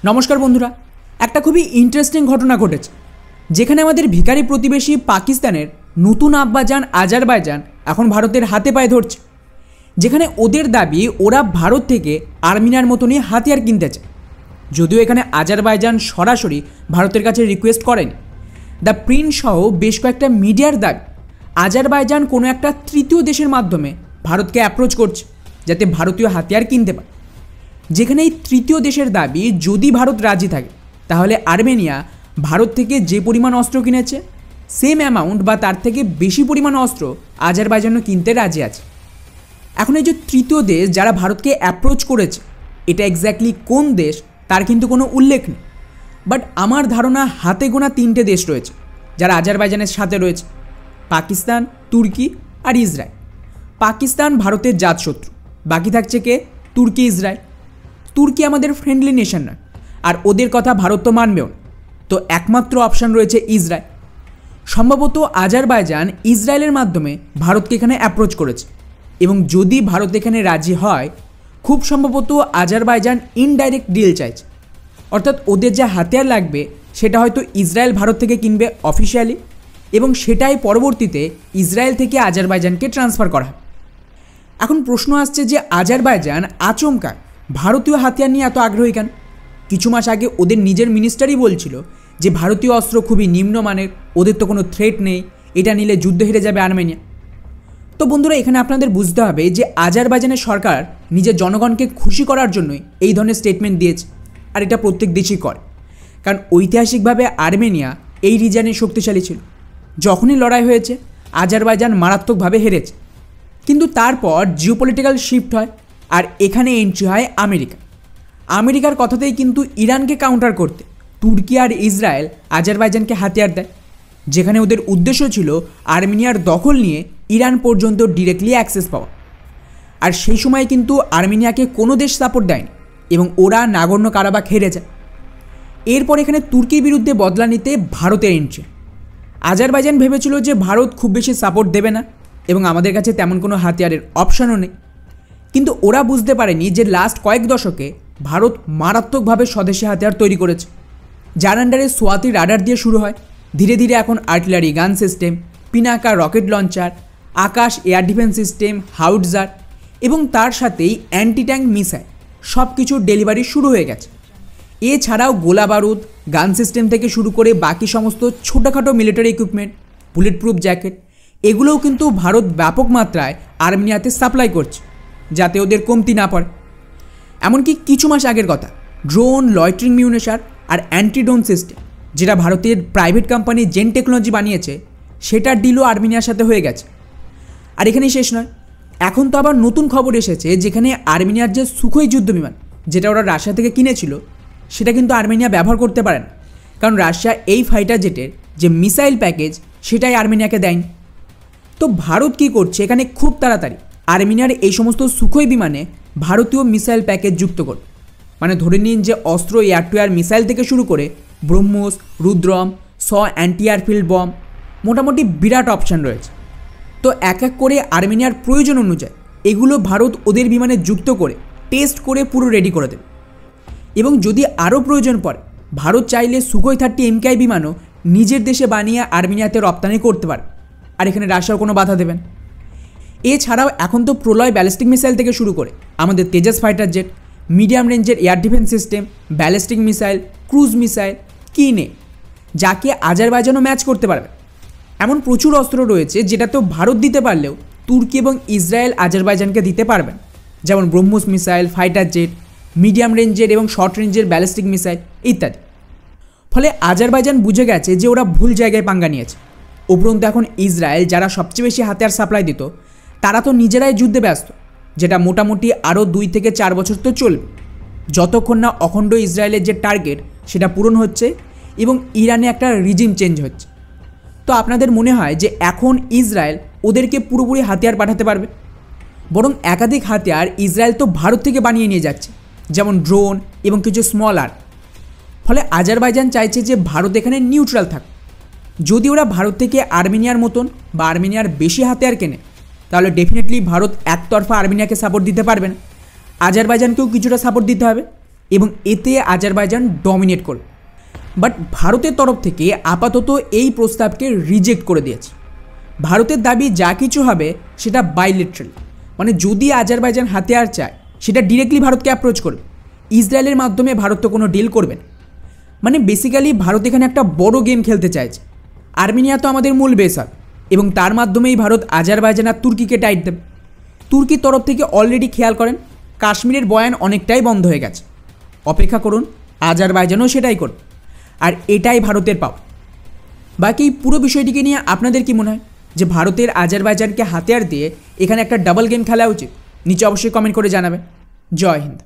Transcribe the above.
নমস্কার বন্ধুরা, একটা খুবই ইন্টারেস্টিং ঘটনা ঘটেছে যেখানে আমাদের ভিখারি প্রতিবেশী পাকিস্তানের নতুন আব্বাজান আজারবাইজান এখন ভারতের হাতে পায়ে ধরছে, যেখানে ওদের দাবি ওরা ভারত থেকে আর্মেনিয়ার মতনই হাতিয়ার কিনতে চায়। যদিও এখানে আজারবাইজান সরাসরি ভারতের কাছে রিকোয়েস্ট করেনি। দ্য প্রিন্ট সহ বেশ কয়েকটা মিডিয়ার দাবি আজারবাইজান কোনো একটা তৃতীয় দেশের মাধ্যমে ভারতকে অ্যাপ্রোচ করছে যাতে ভারতীয় হাতিয়ার কিনতে পারে। যেখানে এই তৃতীয় দেশের দাবি যদি ভারত রাজি থাকে তাহলে আর্মেনিয়া ভারত থেকে যে পরিমাণ অস্ত্র কিনেছে সেম অ্যামাউন্ট বা তার থেকে বেশি পরিমাণ অস্ত্র আজারবাইজানও কিনতে রাজি আছে। এখন এই যে তৃতীয় দেশ যারা ভারতকে অ্যাপ্রোচ করেছে এটা এক্স্যাক্টলি কোন দেশ তার কিন্তু কোনো উল্লেখ নেই, বাট আমার ধারণা হাতে গোনা তিনটে দেশ রয়েছে যারা আজারবাইজানের সাথে রয়েছে: পাকিস্তান, তুর্কি আর ইসরায়েল। পাকিস্তান ভারতের জাতশত্রু, বাকি থাকছে কে? তুর্কি, ইসরায়েল। তুর্কি আমাদের ফ্রেন্ডলি নেশন নয়, আর ওদের কথা ভারত তো মানবেও না, তো একমাত্র অপশান রয়েছে ইসরায়েল। সম্ভবত আজারবাইজান ইসরায়েলের মাধ্যমে ভারতকে এখানে অ্যাপ্রোচ করেছে, এবং যদি ভারত এখানে রাজি হয় খুব সম্ভবত আজারবাইজান ইনডাইরেক্ট ডিল চাইছে, অর্থাৎ ওদের যা হাতিয়ার লাগবে সেটা হয়তো ইসরায়েল ভারত থেকে কিনবে অফিসিয়ালি, এবং সেটাই পরবর্তীতে ইসরায়েল থেকে আজারবাইজানকে ট্রান্সফার করা হবে। এখন প্রশ্ন আসছে যে আজারবাইজান আচমকা ভারতীয় হাতিয়ার নিয়ে এত আগ্রহী কেন? কিছু মাস আগে ওদের নিজের মিনিস্টারই বলছিল যে ভারতীয় অস্ত্র খুবই নিম্নমানের, ওদের তো কোনো থ্রেট নেই, এটা নিলে যুদ্ধ হেরে যাবে আর্মেনিয়া। তো বন্ধুরা, এখানে আপনাদের বুঝতে হবে যে আজারবাইজানের সরকার নিজের জনগণকে খুশি করার জন্যই এই ধরনের স্টেটমেন্ট দিয়েছে, আর এটা প্রত্যেক দেশই করে, কারণ ঐতিহাসিকভাবে আর্মেনিয়া এই রিজনে শক্তিশালী ছিল। যখনই লড়াই হয়েছে আজারবাইজান মারাত্মকভাবে হেরেছে, কিন্তু তারপর জিওপলিটিক্যাল শিফট হয় আর এখানে এন্ট্রি হয় আমেরিকা। আমেরিকার কথাতেই কিন্তু ইরানকে কাউন্টার করতে তুর্কি আর ইসরায়েল আজারবাইজানকে হাতিয়ার দেয়, যেখানে ওদের উদ্দেশ্য ছিল আর্মেনিয়ার দখল নিয়ে ইরান পর্যন্ত ডিরেক্টলি অ্যাক্সেস পাওয়া। আর সেই সময় কিন্তু আর্মেনিয়াকে কোনো দেশ সাপোর্ট দেয়নি এবং ওরা নাগর্ণ কারাবাখ হেরে যায়। এরপর এখানে তুর্কির বিরুদ্ধে বদলা নিতে ভারতের এন্ট্রি। আজারবাইজান ভেবেছিল যে ভারত খুব বেশি সাপোর্ট দেবে না এবং আমাদের কাছে তেমন কোনো হাতিয়ারের অপশানও নেই, কিন্তু ওরা বুঝতে পারেনি যে লাস্ট কয়েক দশকে ভারত মারাত্মকভাবে স্বদেশি হাতিয়ার তৈরি করেছে, যার আন্ডারে সোয়াতি রাডার দিয়ে শুরু হয়, ধীরে ধীরে এখন artillery gun system, Pinaka rocket launcher, Akash air defence system, howitzer এবং তার সাথেই অ্যান্টি ট্যাঙ্ক মিসাইল সব কিছুর ডেলিভারি শুরু হয়ে গেছে। এছাড়াও গোলা বারুদ, গান সিস্টেম থেকে শুরু করে বাকি সমস্ত ছোটোখাটো military equipment, bullet proof jacket, এগুলোও কিন্তু ভারত ব্যাপক মাত্রায় আর্মেনিয়াতে সাপ্লাই করছে যাতে ওদের কমতি না পড়ে। এমনকি কিছু মাস আগের কথা, ড্রোন, লয়টারিং মিউনিশন আর অ্যান্টিড্রোন সিস্টেম যেটা ভারতের প্রাইভেট কোম্পানি জেন টেকনোলজি বানিয়েছে সেটার ডিলও আর্মেনিয়ার সাথে হয়ে গেছে। আর এখানেই শেষ নয়, এখন তো আবার নতুন খবর এসেছে যেখানে আর্মেনিয়ার যে সুখোই যুদ্ধ বিমান যেটা ওরা রাশিয়া থেকে কিনেছিল সেটা কিন্তু আর্মেনিয়া ব্যবহার করতে পারে না, কারণ রাশিয়া এই ফাইটার জেটের যে মিসাইল প্যাকেজ সেটাই আর্মেনিয়াকে দেয়নি। তো ভারত কী করছে এখানে? খুব তাড়াতাড়ি আর্মেনিয়ার এই সমস্ত সুখোই বিমানে ভারতীয় মিসাইল প্যাকেজ যুক্ত করবে। মানে ধরে নিন যে অস্ত্র, এয়ার টু এয়ার মিসাইল থেকে শুরু করে BrahMos, Rudram, anti airfield bomb, মোটামুটি বিরাট অপশান রয়েছে। তো এক এক করে আর্মেনিয়ার প্রয়োজন অনুযায়ী এগুলো ভারত ওদের বিমানে যুক্ত করে টেস্ট করে পুরো রেডি করে দেবে, এবং যদি আরও প্রয়োজন পড়ে ভারত চাইলে সুখোই 30 MKI বিমানও নিজের দেশে বানিয়ে আর্মেনিয়াতে রপ্তানি করতে পারে, আর এখানে রাশিয়ার কোনো বাধা দেবেন। এছাড়াও এখন তো প্রলয় ব্যালিস্টিক মিসাইল থেকে শুরু করে আমাদের তেজাস ফাইটার জেট, মিডিয়াম রেঞ্জের air defence system, ballistic missile, cruise missile, কি নেই যাকে আজারবাইজানও ম্যাচ করতে পারবে। এমন প্রচুর অস্ত্র রয়েছে যেটা তো ভারত দিতে পারলেও তুর্কি এবং ইসরায়েল আজারবাইজানকে দিতে পারবেন, যেমন BrahMos missile, fighter jet, medium রেঞ্জের এবং শর্ট রেঞ্জের ব্যালিস্টিক মিসাইল ইত্যাদি। ফলে আজারবাইজান বুঝে গেছে যে ওরা ভুল জায়গায় পাঙ্গা নিয়েছে। উপরন্তু এখন ইসরায়েল যারা সবচেয়ে বেশি হাতিয়ার সাপ্লাই দিত তারা তো নিজেরাই যুদ্ধে ব্যস্ত, যেটা মোটামুটি আরও 2 থেকে 4 বছর তো চলবে, যতক্ষণ না অখণ্ড ইসরায়েলের যে টার্গেট সেটা পূরণ হচ্ছে এবং ইরানে একটা রিজিম চেঞ্জ হচ্ছে। তো আপনাদের মনে হয় যে এখন ইসরায়েল ওদেরকে পুরোপুরি হাতিয়ার পাঠাতে পারবে? বরং একাধিক হাতিয়ার ইসরায়েল তো ভারত থেকে বানিয়ে নিয়ে যাচ্ছে, যেমন ড্রোন এবং কিছু স্মল আর্ম। ফলে আজারবাইজান চাইছে যে ভারত এখানে নিউট্রাল থাক। যদি ওরা ভারত থেকে আর্মেনিয়ার মতন বা আর্মেনিয়ার বেশি হাতিয়ার কেনে তাহলে ডেফিনেটলি ভারত একতরফা আর্মেনিয়াকে সাপোর্ট দিতে পারবে না, আজারবাইজানকেও কিছুটা সাপোর্ট দিতে হবে, এবং এতে আজারবাইজান ডমিনেট করবে। বাট ভারতের তরফ থেকে আপাতত এই প্রস্তাবকে রিজেক্ট করে দিয়েছে। ভারতের দাবি যা কিছু হবে সেটা বাইলেটারাল, মানে যদি আজারবাইজান হাতিয়ার চায় সেটা ডিরেক্টলি ভারতকে অ্যাপ্রোচ করবে, ইসরায়েলের মাধ্যমে ভারত তো কোনো ডিল করবে না। মানে বেসিক্যালি ভারত এখানে একটা বড় গেম খেলতে চাইছে। আর্মেনিয়া তো আমাদের মূল বেস হবে এবং তার মাধ্যমেই ভারত আজারবাইজান আর তুর্কিকে টাইট দেবে। তুর্কির তরফ থেকে অলরেডি খেয়াল করেন কাশ্মীরের বয়ান অনেকটাই বন্ধ হয়ে গেছে। অপেক্ষা করুন, আজারবাইজানও সেটাই করবে, আর এটাই ভারতের পাওয়া। বাকি পুরো বিষয়টিকে নিয়ে আপনাদের কি মনে হয় যে ভারতের আজারবাইজানকে হাতিয়ার দিয়ে এখানে একটা ডাবল গেম খেলা উচিত? নিচে অবশ্যই কমেন্ট করে জানাবেন। জয় হিন্দ।